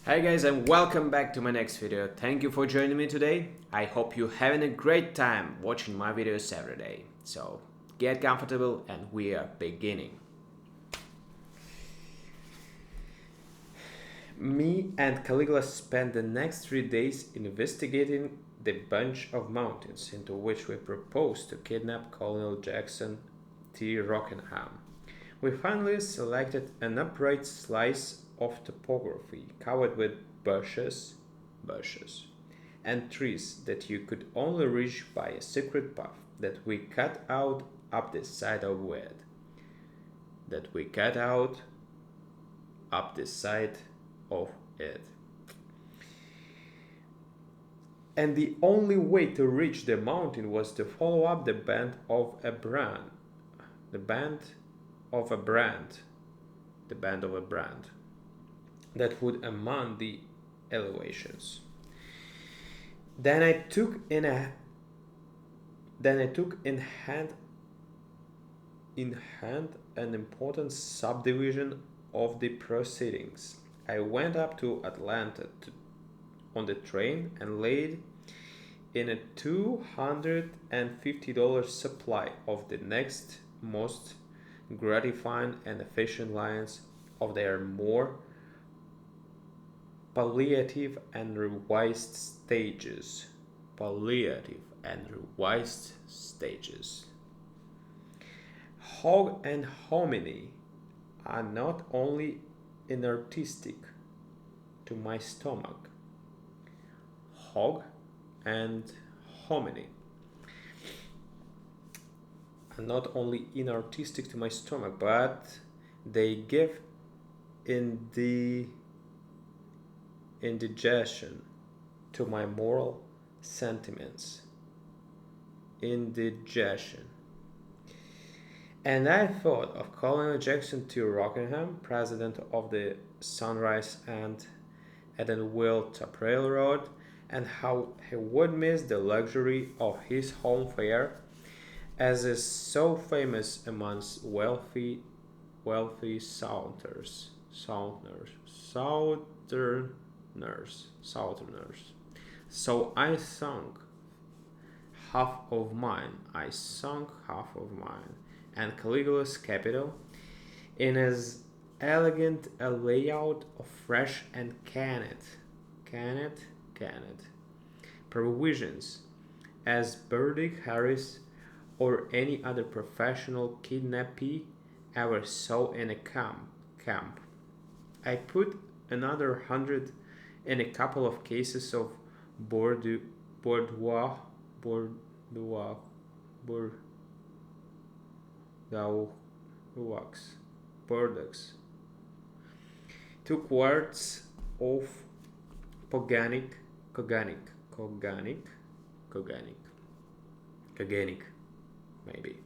Hi guys and welcome back to my next video. Thank you for joining me today. I hope you're having a great time watching my videos every day. So get comfortable and we are beginning. Me and Caligula spent the next 3 days investigating the bunch of mountains into which we proposed to kidnap Colonel Jackson T. Rockingham. We finally selected an upright slice of topography covered with bushes, and trees that you could only reach by a secret path that we cut out up the side of it. That we cut out up the side of it. And the only way to reach the mountain was to follow up the band of a brand. The band of a brand that would amount the elevations. Then I took in hand an important subdivision of the proceedings. I went up to Atlanta on the train and laid in a $250 supply of the next most gratifying and efficient lines of their more palliative and revised stages. Hog and hominy are not only inartistic to my stomach. Hog and hominy are not only inartistic to my stomach, but they give indigestion to my moral sentiments. Indigestion. And I thought of Colonel Jackson T. Rockingham, president of the Sunrise and Edenville Top Railroad, and how he would miss the luxury of his home fare, as is so famous amongst wealthy Southerners. So I sunk half of mine, and Caligula's capital in as elegant a layout of fresh and canned provisions as Burdick Harris or any other professional kidnappee ever saw in a camp. I put another 100 in a couple of cases of Bordeaux, Bordeaux, 2 quarts of Coganic, maybe,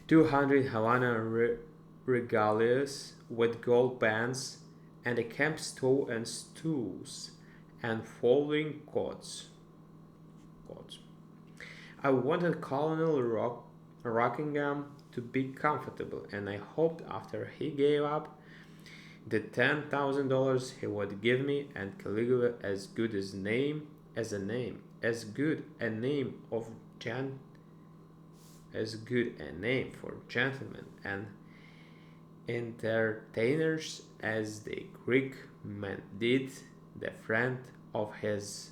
200 Havana regalias with gold bands, and a camp stove and stools, and folding cots. I wanted Colonel Rockingham to be comfortable, and I hoped after he gave up the $10,000 he would give me and Caligula as good a name for gentlemen and entertainers as the Greek man did the friend of his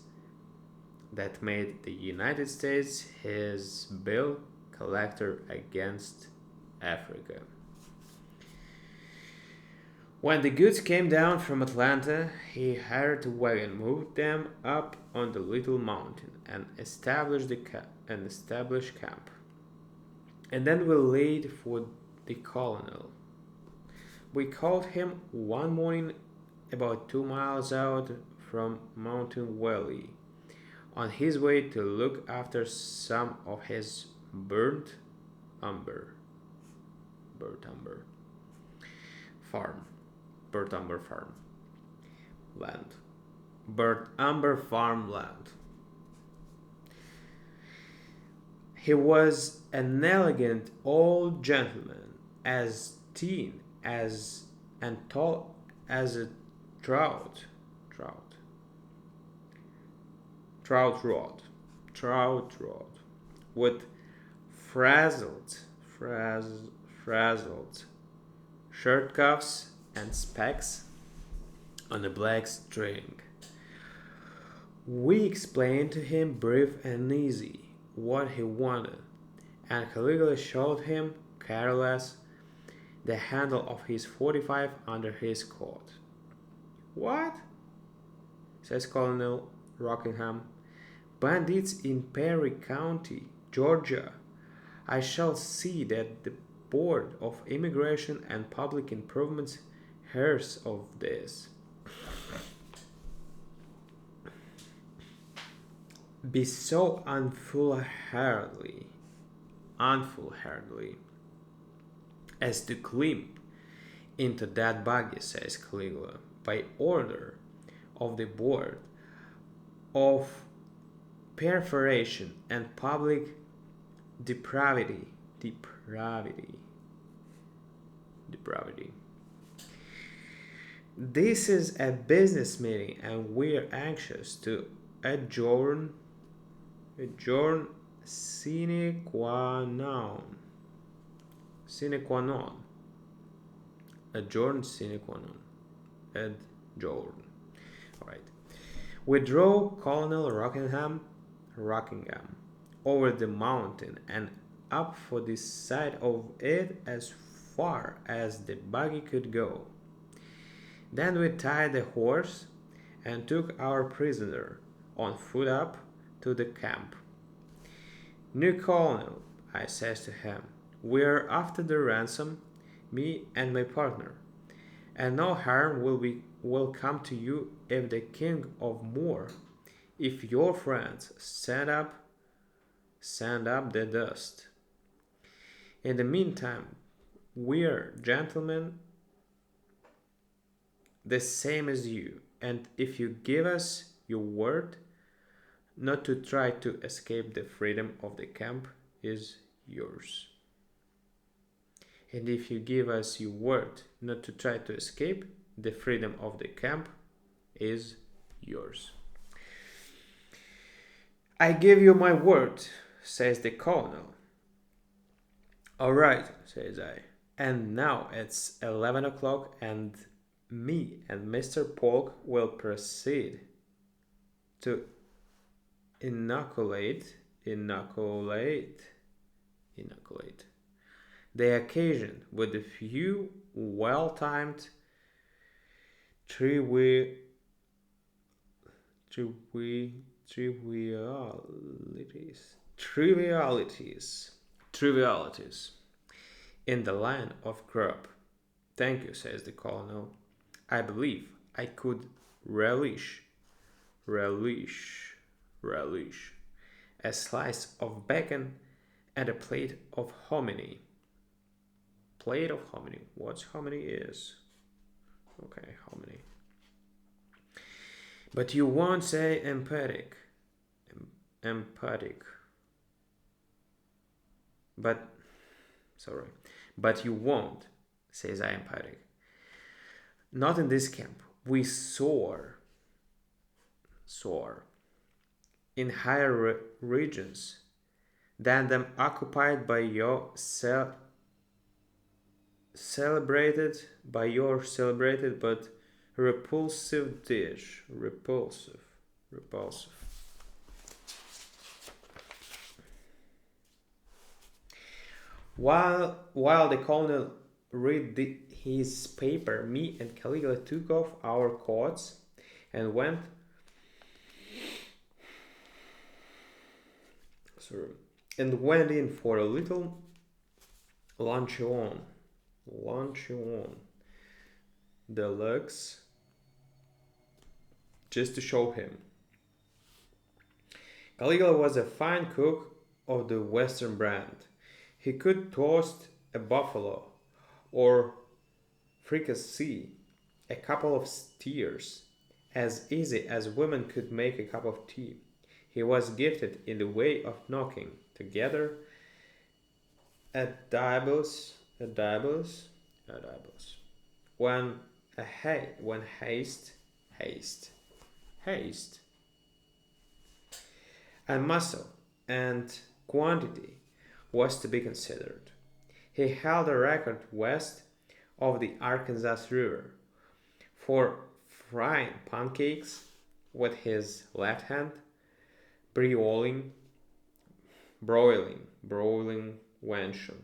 that made the United States his bill collector against Africa. When the goods came down from Atlanta, he hired a wagon, moved them up on the little mountain, and established camp. And then we laid for the colonel. We called him one morning about 2 miles out from Mountain Valley, on his way to look after some of his burnt umber farm land. He was an elegant old gentleman, as thin as and tall as a trout, Trout. Trout rod. Trout rod. With frazzled, frazzled shirt cuffs and specs on a black string. We explained to him brief and easy what he wanted, and Caligula showed him, careless, the handle of his 45 under his coat. What? Says Colonel Rockingham. Bandits in Perry County, Georgia. I shall see that the Board of Immigration and Public Improvements hears of this. Be so unfoolhardily as to climb into that buggy, says Caligula, by order of the Board of Perforation and Public Depravity. This is a business meeting and we're anxious to adjourn sine qua non. Sine qua non. Adjourn sine qua non. Adjourn. Alright. We drove Colonel Rockingham over the mountain and up for the side of it as far as the buggy could go. Then we tied the horse and took our prisoner on foot up to the camp. New Colonel, I says to him, we're after the ransom, me and my partner, and no harm will come to you if the King of Moor, if your friends send up the dust. In the meantime, we're gentlemen the same as you, and if you give us your word not to try to escape, the freedom of the camp is yours. And if you give us your word not to try to escape, the freedom of the camp is yours. I give you my word, says the colonel. All right, says I. And now it's 11 o'clock and me and Mr. Polk will proceed to inoculate the occasion with a few well-timed trivialities in the line of grub. Thank you, says the colonel. I believe I could relish a slice of bacon and a plate of hominy. Plate of hominy. What's hominy is? Okay, hominy. But you won't say empathic. But you won't, says I emphatic. Not in this camp. We soar in higher regions than them occupied by your celebrated but repulsive dish. Repulsive. While the colonel read his paper, me and Caligula took off our coats and went in for a little luncheon deluxe, just to show him. Caligula was a fine cook of the Western brand. He could toast a buffalo or fricassee a couple of steers as easy as women could make a cup of tea. He was gifted in the way of knocking together edibles when haste haste, and muscle and quantity was to be considered. He held a record west of the Arkansas River for frying pancakes with his left hand, broiling, broiling wenchon,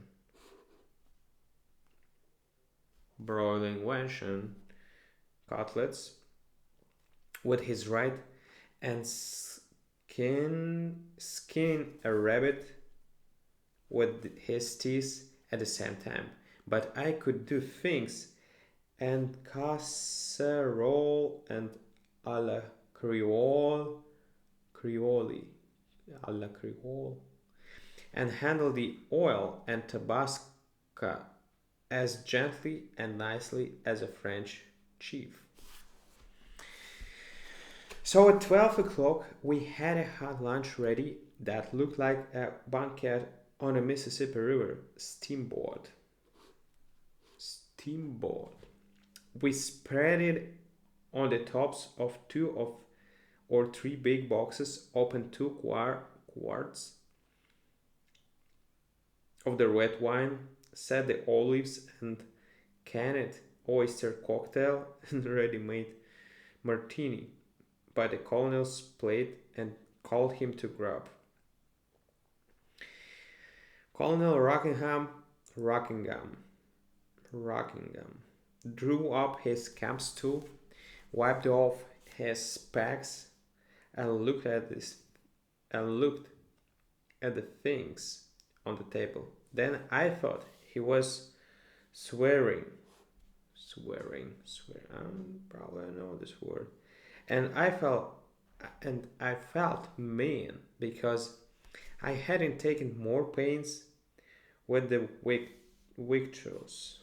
broiling wenchon cutlets with his right, and skin a rabbit with his teeth at the same time. But I could do things and casserole and a la creole, a la creole, and handle the oil and tabasco as gently and nicely as a French chief. So at 12 o'clock, we had a hot lunch ready that looked like a banquet on a Mississippi River steamboat. Steamboat. We spread it on the tops of or three big boxes, opened two quarts of the red wine, set the olives and canned oyster cocktail and ready-made martini by the colonel's plate and called him to grub. Colonel Rockingham drew up his camp stool, wiped off his specs, and looked at the things on the table. Then I thought he was swearing. I probably know this word. And I felt mean because I hadn't taken more pains with the victuals.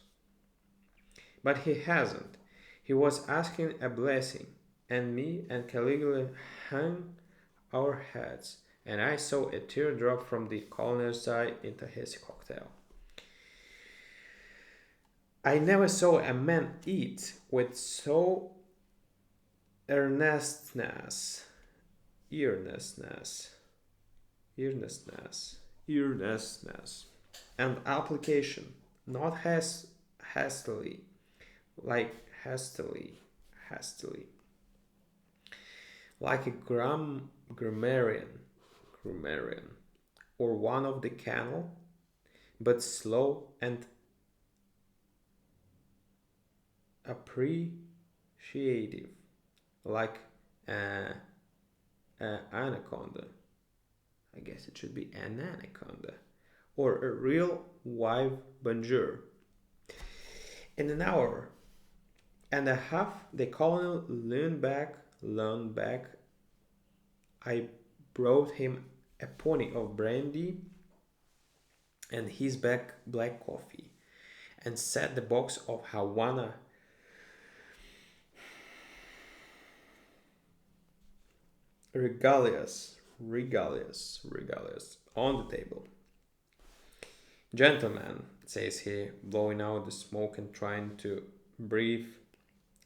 But he hasn't. He was asking a blessing, and me and Caligula hung our heads, and I saw a tear drop from the colonel's eye into his cocktail. I never saw a man eat with so earnestness, earnestness, and application, not hastily, like hastily, like a grammarian, or one of the canal, but slow and appreciative, like a anaconda. I guess it should be an anaconda, or a real wild bonjour. In an hour and a half, the colonel leaned back. I brought him a pony of brandy and his black coffee, and set the box of Havana regalias on the table. Gentlemen, says he, blowing out the smoke and trying to breathe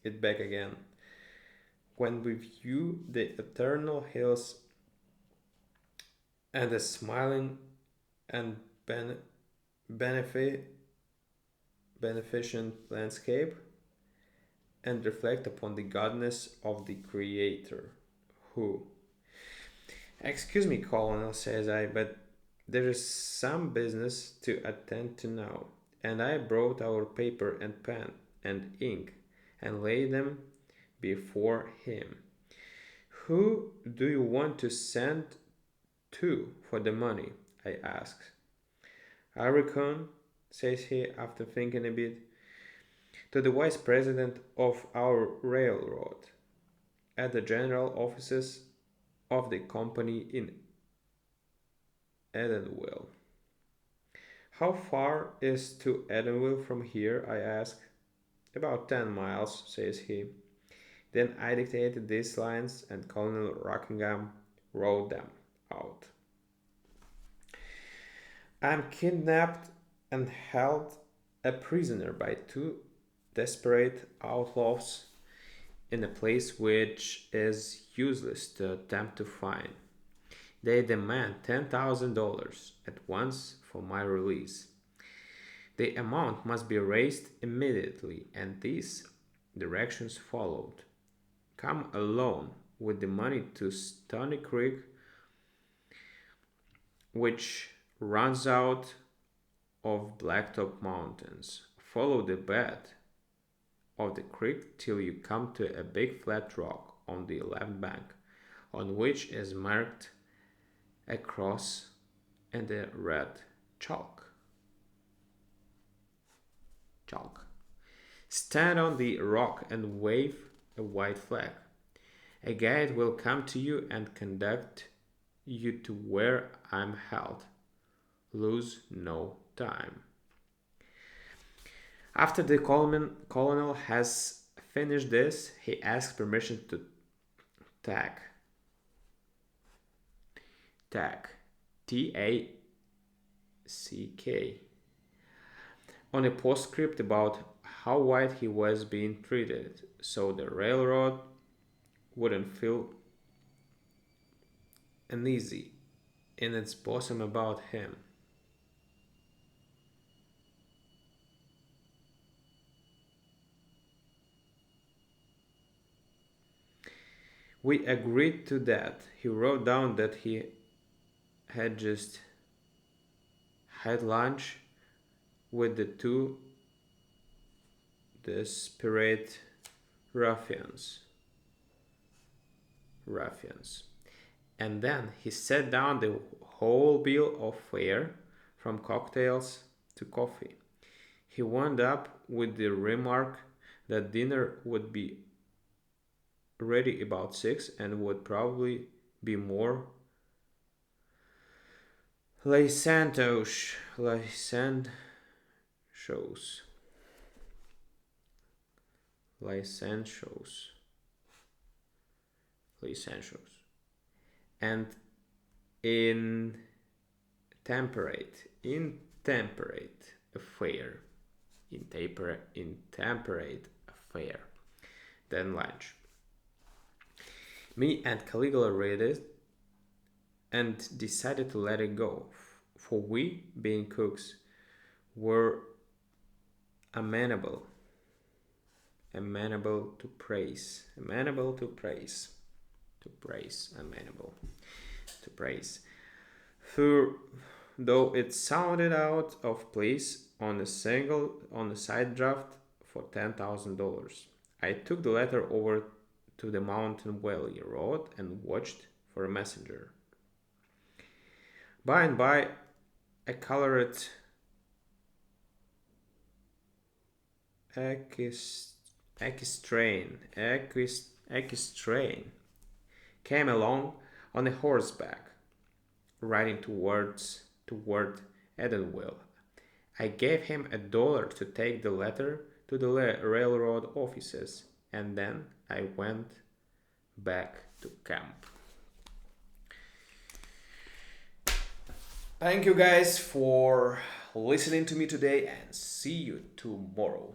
it back again, when we view the eternal hills and the smiling and beneficent landscape, and reflect upon the godness of the Creator, who, excuse me, Colonel, says I, but there is some business to attend to now, and I brought our paper and pen and ink and laid them before him. Who do you want to send to for the money? I asked. I reckon, says he after thinking a bit, to the vice president of our railroad, at the general offices of the company in Edenville. How far is to Edenville from here? I asked. About 10 miles, says he. Then I dictated these lines, and Colonel Rockingham wrote them out. I'm kidnapped and held a prisoner by two desperate outlaws in a place which is useless to attempt to find. They demand $10,000 at once for my release. The amount must be raised immediately, and these directions followed. Come alone with the money to Stony Creek, which runs out of Blacktop Mountains. Follow the bed of the creek till you come to a big flat rock on the left bank, on which is marked a cross and a red chalk. Stand on the rock and wave a white flag. A guide will come to you and conduct you to where I'm held. Lose no time. After the colonel has finished this, he asks permission to tack. T-A-C-K. On a postscript about how white he was being treated, so the railroad wouldn't feel uneasy in its bosom about him. We agreed to that. He wrote down that he had just had lunch with the two desperate ruffians. And then he set down the whole bill of fare, from cocktails to coffee. He wound up with the remark that dinner would be ready about 6 and would probably be more licentious. And intemperate affair than lunch. Me and Caligula read it and decided to let it go, for we, being cooks, were amenable to praise. Though it sounded out of place on a side draft for $10,000. I took the letter over to the Mountain Valley Road and watched for a messenger. By and by, a colored equestrian came along on a horseback, riding toward Edenville. I gave him $1 to take the letter to the railroad offices, and then I went back to camp. Thank you guys for listening to me today, and see you tomorrow.